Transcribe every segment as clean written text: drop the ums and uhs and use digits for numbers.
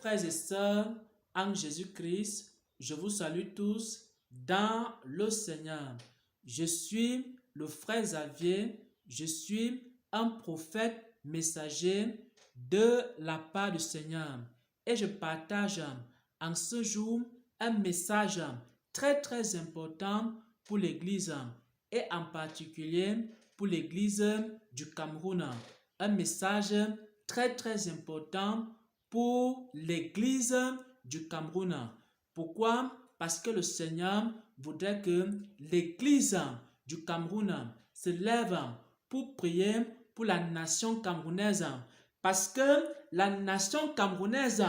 Frères et sœurs, en Jésus-Christ, je vous salue tous dans le Seigneur. Je suis le frère Xavier, je suis un prophète messager de la part du Seigneur et je partage en ce jour un message très important pour l'Église et en particulier pour l'Église du Cameroun. Un message très important pour l'Église du Cameroun. Pourquoi? Parce que le Seigneur voudrait que l'Église du Cameroun se lève pour prier pour la nation camerounaise. Parce que la nation camerounaise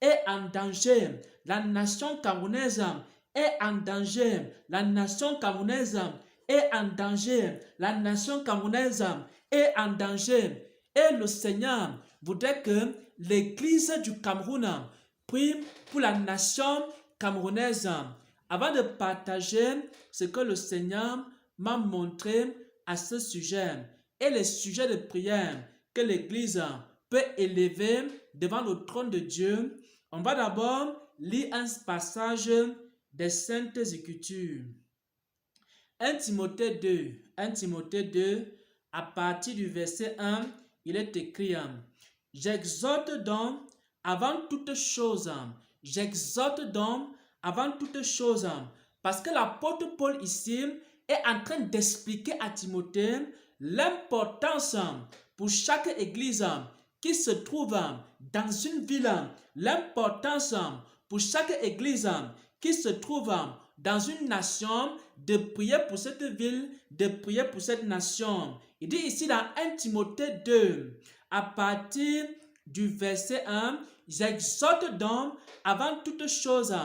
est en danger. La nation camerounaise est en danger. La nation camerounaise est en danger. La nation camerounaise est en danger. Et le Seigneur voudrait que l'Église du Cameroun prie pour la nation camerounaise. Avant de partager ce que le Seigneur m'a montré à ce sujet et les sujets de prière que l'Église peut élever devant le trône de Dieu, on va d'abord lire un passage des Saintes Écritures. 1 Timothée 2, à partir du verset 1, il est écrit: J'exhorte donc avant toute chose, parce que l'apôtre Paul ici est en train d'expliquer à Timothée l'importance pour chaque église qui se trouve dans une ville, l'importance pour chaque église qui se trouve dans une nation de prier pour cette ville, de prier pour cette nation. Il dit ici dans 1 Timothée 2, à partir du verset 1, j'exhorte donc avant toute chose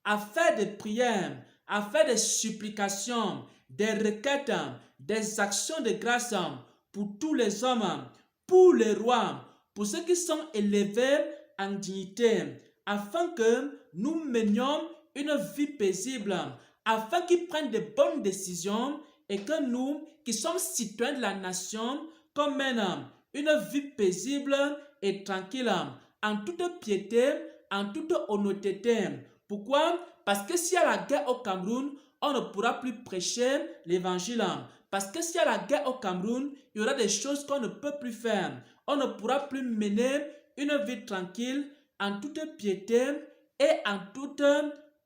à faire des prières, à faire des supplications, des requêtes, des actions de grâce pour tous les hommes, pour les rois, pour ceux qui sont élevés en dignité, afin que nous menions une vie paisible, afin qu'ils prennent de bonnes décisions et que nous, qui sommes citoyens de la nation, qu'on mène une vie paisible et tranquille, en toute piété, en toute honnêteté. Pourquoi? Parce que s'il y a la guerre au Cameroun, on ne pourra plus prêcher l'évangile. Parce que s'il y a la guerre au Cameroun, il y aura des choses qu'on ne peut plus faire. On ne pourra plus mener une vie tranquille, en toute piété et en toute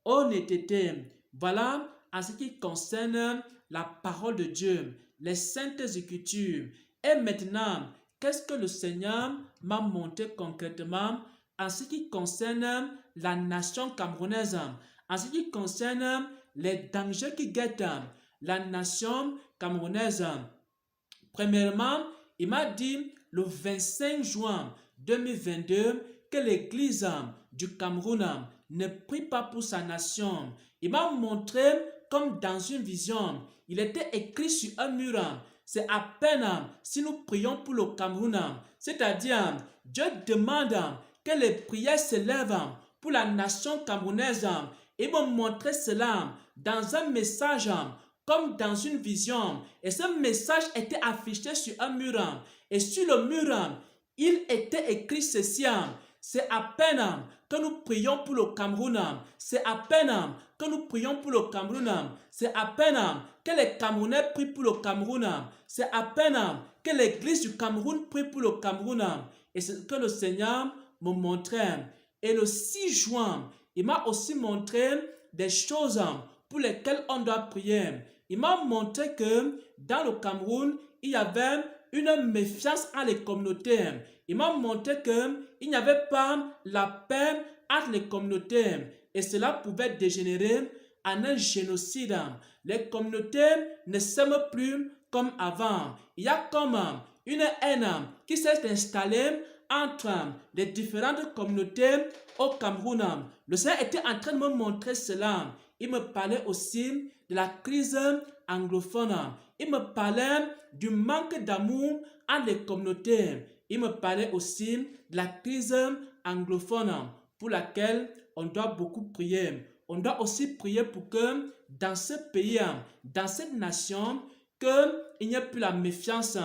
honnêteté. Voilà en ce qui concerne la parole de Dieu, les Saintes Écritures. Et maintenant, qu'est-ce que le Seigneur m'a montré concrètement en ce qui concerne la nation camerounaise, en ce qui concerne les dangers qui guettent la nation camerounaise? Premièrement, il m'a dit le 25 juin 2022 que l'Église du Cameroun ne prie pas pour sa nation. Il m'a montré comme dans une vision, il était écrit sur un mur: c'est à peine si nous prions pour le Cameroun. C'est-à-dire, Dieu demande que les prières s'élèvent pour la nation camerounaise. Il m'a montré cela dans un message, comme dans une vision. Et ce message était affiché sur un mur. Et sur le mur, il était écrit ceci: c'est à peine que nous prions pour le Cameroun. C'est à peine que nous prions pour le Cameroun. C'est à peine que les Camerounais prient pour le Cameroun. C'est à peine que l'Église du Cameroun prie pour le Cameroun. Et c'est ce que le Seigneur me montrait. Et le 6 juin, il m'a aussi montré des choses pour lesquelles on doit prier. Il m'a montré que dans le Cameroun, il y avait une méfiance à les communautés. Il m'a montré qu'il n'y avait pas la paix entre les communautés et cela pouvait dégénérer en un génocide. Les communautés ne s'aiment plus comme avant. Il y a comme une haine qui s'est installée entre les différentes communautés au Cameroun. Le Seigneur était en train de me montrer cela. Il me parlait aussi de la crise anglophone. Il me parlait du manque d'amour entre les communautés. Il me parlait aussi de la crise anglophone pour laquelle on doit beaucoup prier. On doit aussi prier pour que dans ce pays, dans cette nation, qu'il n'y ait plus la méfiance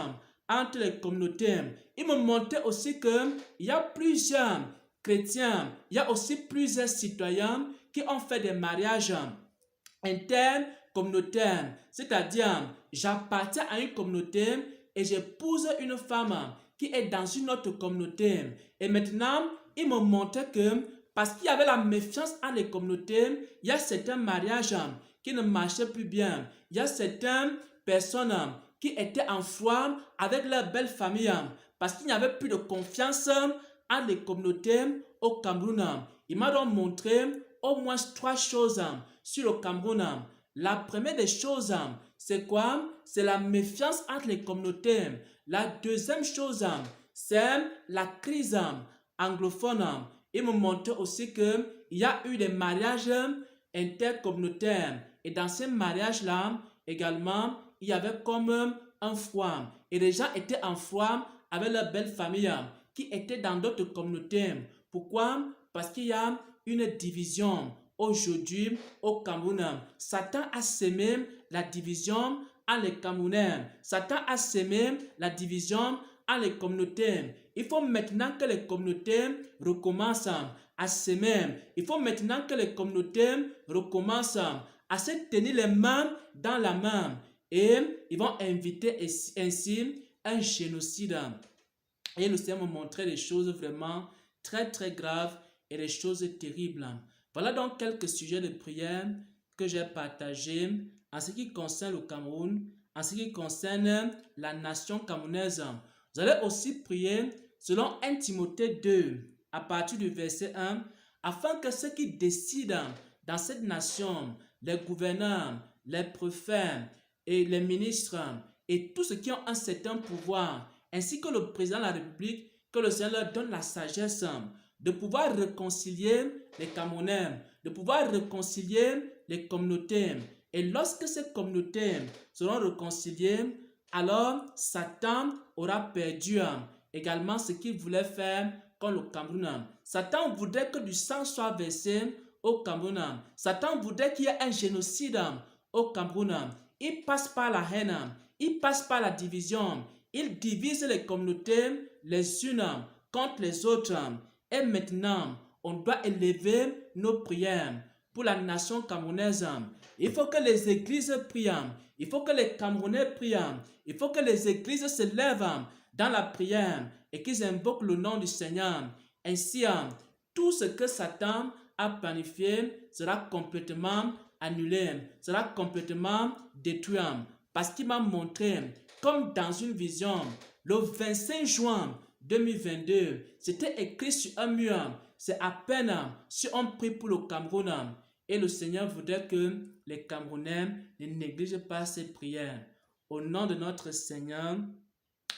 entre les communautés. Il me montrait aussi qu'il y a plusieurs chrétiens, il y a aussi plusieurs citoyens qui ont fait des mariages intercommunautaires. C'est-à-dire, j'appartiens à une communauté et j'épouse une femme qui est dans une autre communauté. Et maintenant, il me montrait que parce qu'il y avait la méfiance entre les communautés, il y a certains mariages qui ne marchaient plus bien. Il y a certaines personnes qui étaient en foi avec leur belle famille parce qu'il n'y avait plus de confiance entre les communautés au Cameroun. Il m'a donc montré au moins 3 choses sur le Cameroun. La première des choses, c'est quoi? C'est la méfiance entre les communautés. La deuxième chose, c'est la crise anglophone. Il me montrait aussi qu'il y a eu des mariages intercommunautaires. Et dans ces mariages-là, également, il y avait comme un froid. Et les gens étaient en froid avec leur belle famille qui étaient dans d'autres communautés. Pourquoi? Parce qu'il y a une division aujourd'hui au Cameroun. Satan a sémé la division entre les Camerounais. Satan a sémé la division entre les communautés. Il faut maintenant que les communautés recommencent à s'aimer. Il faut maintenant que les communautés recommencent à se tenir les mains dans la main. Et ils vont inviter ainsi un génocide. Et le Seigneur me montrait des choses vraiment très très graves et des choses terribles. Voilà donc quelques sujets de prière que j'ai partagés en ce qui concerne le Cameroun, en ce qui concerne la nation camerounaise. Vous allez aussi prier selon 1 Timothée 2, à partir du verset 1, afin que ceux qui décident dans cette nation, les gouverneurs, les préfets et les ministres, et tous ceux qui ont un certain pouvoir, ainsi que le président de la République, que le Seigneur leur donne la sagesse de pouvoir réconcilier les Camerounais, de pouvoir réconcilier les communautés. Et lorsque ces communautés seront réconciliées, alors Satan aura perdu également ce qu'il voulait faire contre le Cameroun. Satan voudrait que du sang soit versé au Cameroun. Satan voudrait qu'il y ait un génocide au Cameroun. Il passe par la haine, il passe par la division, il divise les communautés les unes contre les autres. Et maintenant, on doit élever nos prières pour la nation camerounaise. Il faut que les églises prient. Il faut que les Camerounais prient. Il faut que les églises se lèvent dans la prière et qu'ils invoquent le nom du Seigneur. Ainsi, tout ce que Satan a planifié sera complètement annulé, sera complètement détruit. Parce qu'il m'a montré, comme dans une vision, le 25 juin 2022, c'était écrit sur un mur. C'est à peine si on prie pour le Cameroun. Et le Seigneur voudrait que les Camerounais ne négligent pas ces prières. Au nom de notre Seigneur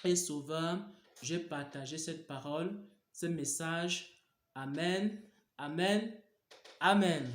et Sauveur, j'ai partagé cette parole, ce message. Amen, amen, amen.